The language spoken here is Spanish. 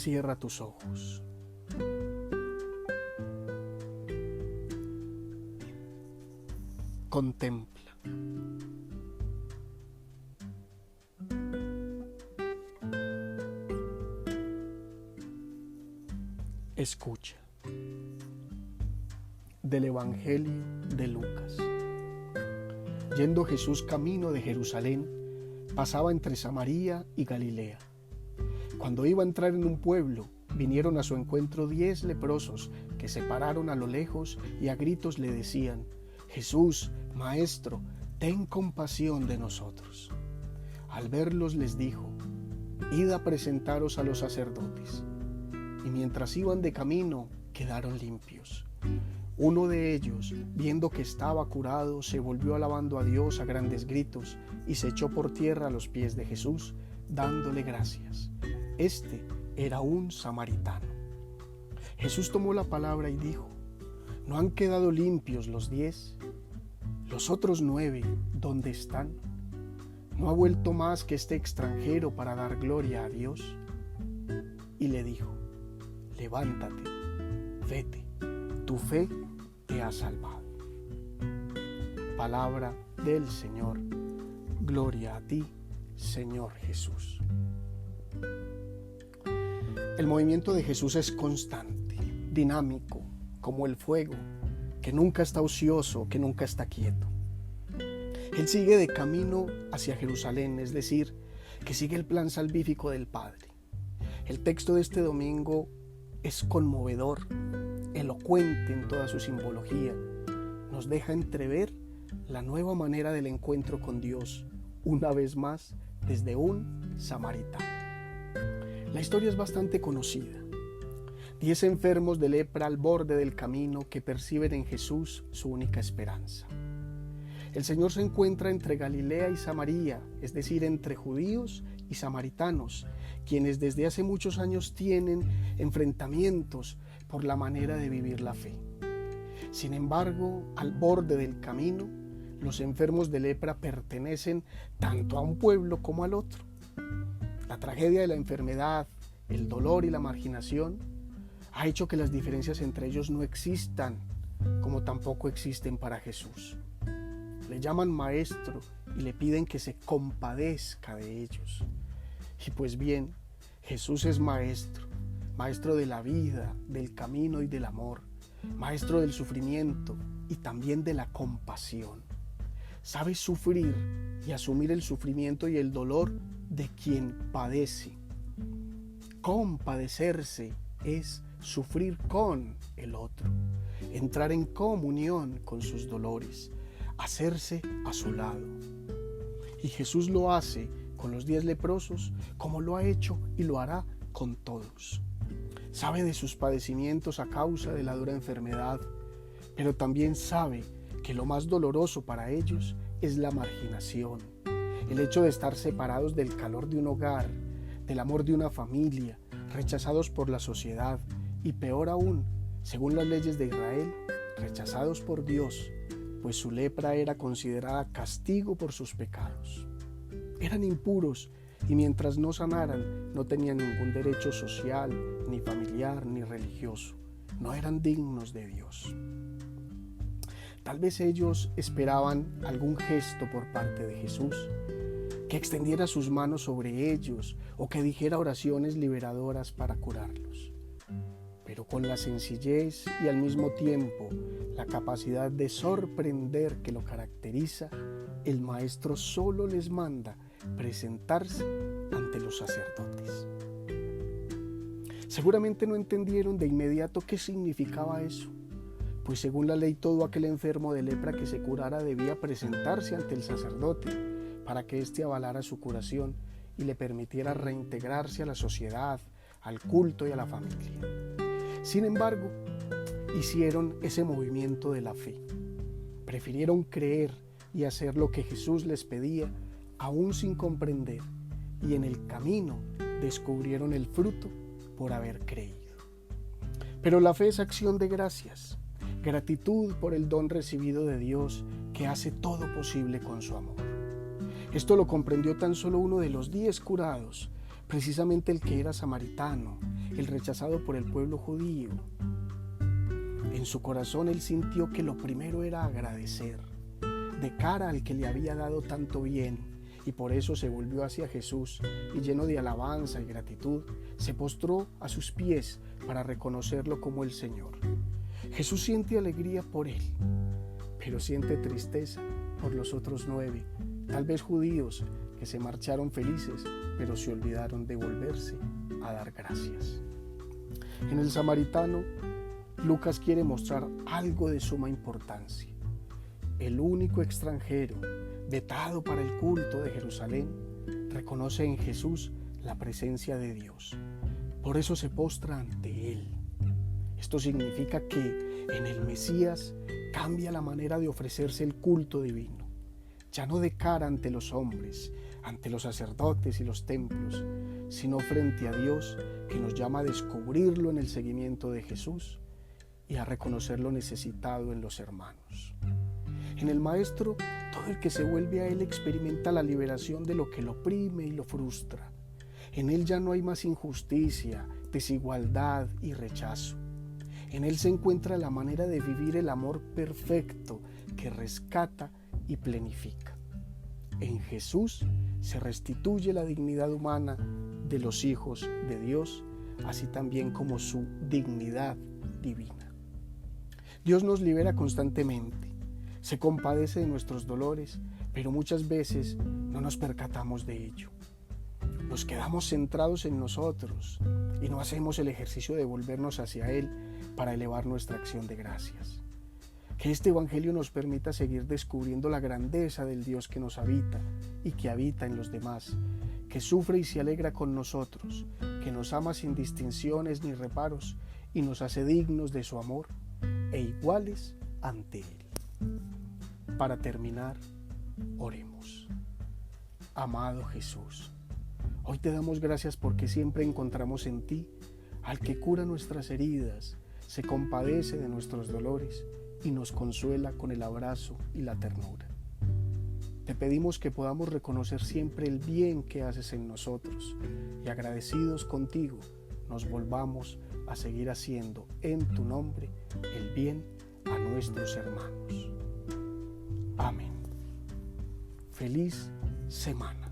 Cierra tus ojos. Contempla. Escucha. Del Evangelio de Lucas. Yendo Jesús camino de Jerusalén, pasaba entre Samaria y Galilea. Cuando iba a entrar en un pueblo, vinieron a su encuentro 10 leprosos que se pararon a lo lejos y a gritos le decían: Jesús, Maestro, ten compasión de nosotros. Al verlos les dijo: Id a presentaros a los sacerdotes. Y mientras iban de camino, quedaron limpios. Uno de ellos, viendo que estaba curado, se volvió alabando a Dios a grandes gritos y se echó por tierra a los pies de Jesús, dándole gracias. Este era un samaritano. Jesús tomó la palabra y dijo: ¿No han quedado limpios los 10? ¿Los otros 9 dónde están? ¿No ha vuelto más que este extranjero para dar gloria a Dios? Y le dijo: Levántate, vete, tu fe te ha salvado. Palabra del Señor. Gloria a ti, Señor Jesús. El movimiento de Jesús es constante, dinámico, como el fuego, que nunca está ocioso, que nunca está quieto. Él sigue de camino hacia Jerusalén, es decir, que sigue el plan salvífico del Padre. El texto de este domingo es conmovedor, elocuente en toda su simbología. Nos deja entrever la nueva manera del encuentro con Dios, una vez más desde un samaritano. La historia es bastante conocida. 10 enfermos de lepra al borde del camino que perciben en Jesús su única esperanza. El Señor se encuentra entre Galilea y Samaria, es decir, entre judíos y samaritanos, quienes desde hace muchos años tienen enfrentamientos por la manera de vivir la fe. Sin embargo, al borde del camino, los enfermos de lepra pertenecen tanto a un pueblo como al otro. La tragedia de la enfermedad, el dolor y la marginación ha hecho que las diferencias entre ellos no existan, como tampoco existen para Jesús. Le llaman maestro y le piden que se compadezca de ellos. Y pues bien, Jesús es maestro, maestro de la vida, del camino y del amor, maestro del sufrimiento y también de la compasión. Sabe sufrir y asumir el sufrimiento y el dolor de quien padece. Compadecerse es sufrir con el otro, entrar en comunión con sus dolores, hacerse a su lado. Y Jesús lo hace con los 10 leprosos, como lo ha hecho y lo hará con todos. Sabe de sus padecimientos a causa de la dura enfermedad, pero también sabe que lo más doloroso para ellos es la marginación, el hecho de estar separados del calor de un hogar, del amor de una familia, rechazados por la sociedad y peor aún, según las leyes de Israel, rechazados por Dios, pues su lepra era considerada castigo por sus pecados. Eran impuros y mientras no sanaran no tenían ningún derecho social, ni familiar, ni religioso. No eran dignos de Dios. Tal vez ellos esperaban algún gesto por parte de Jesús, que extendiera sus manos sobre ellos o que dijera oraciones liberadoras para curarlos. Pero con la sencillez y al mismo tiempo la capacidad de sorprender que lo caracteriza, el Maestro solo les manda presentarse ante los sacerdotes. Seguramente no entendieron de inmediato qué significaba eso, pues según la ley todo aquel enfermo de lepra que se curara debía presentarse ante el sacerdote para que éste avalara su curación y le permitiera reintegrarse a la sociedad, al culto y a la familia. Sin embargo, hicieron ese movimiento de la fe. Prefirieron creer y hacer lo que Jesús les pedía, aún sin comprender, y en el camino descubrieron el fruto por haber creído. Pero la fe es acción de gracias, gratitud por el don recibido de Dios que hace todo posible con su amor. Esto lo comprendió tan solo uno de los 10 curados, precisamente el que era samaritano, el rechazado por el pueblo judío. En su corazón él sintió que lo primero era agradecer de cara al que le había dado tanto bien, y por eso se volvió hacia Jesús y, lleno de alabanza y gratitud, se postró a sus pies para reconocerlo como el Señor. Jesús siente alegría por él, pero siente tristeza por los otros 9, tal vez judíos, que se marcharon felices, pero se olvidaron de volverse a dar gracias. En el samaritano, Lucas quiere mostrar algo de suma importancia. El único extranjero vetado para el culto de Jerusalén reconoce en Jesús la presencia de Dios. Por eso se postra ante Él. Esto significa que en el Mesías cambia la manera de ofrecerse el culto divino. Ya no de cara ante los hombres, ante los sacerdotes y los templos, sino frente a Dios, que nos llama a descubrirlo en el seguimiento de Jesús y a reconocerlo necesitado en los hermanos. En el Maestro, todo el que se vuelve a Él experimenta la liberación de lo que lo oprime y lo frustra. En Él ya no hay más injusticia, desigualdad y rechazo. En Él se encuentra la manera de vivir el amor perfecto que rescata y plenifica. En Jesús se restituye la dignidad humana de los hijos de Dios, así también como su dignidad divina. Dios nos libera constantemente, se compadece de nuestros dolores, pero muchas veces no nos percatamos de ello. Nos quedamos centrados en nosotros y no hacemos el ejercicio de volvernos hacia Él para elevar nuestra acción de gracias. Que este Evangelio nos permita seguir descubriendo la grandeza del Dios que nos habita y que habita en los demás, que sufre y se alegra con nosotros, que nos ama sin distinciones ni reparos y nos hace dignos de su amor e iguales ante Él. Para terminar, oremos. Amado Jesús, hoy te damos gracias porque siempre encontramos en ti al que cura nuestras heridas, se compadece de nuestros dolores y nos consuela con el abrazo y la ternura. Te pedimos que podamos reconocer siempre el bien que haces en nosotros y, agradecidos contigo, nos volvamos a seguir haciendo en tu nombre el bien a nuestros hermanos. Amén. Feliz semana.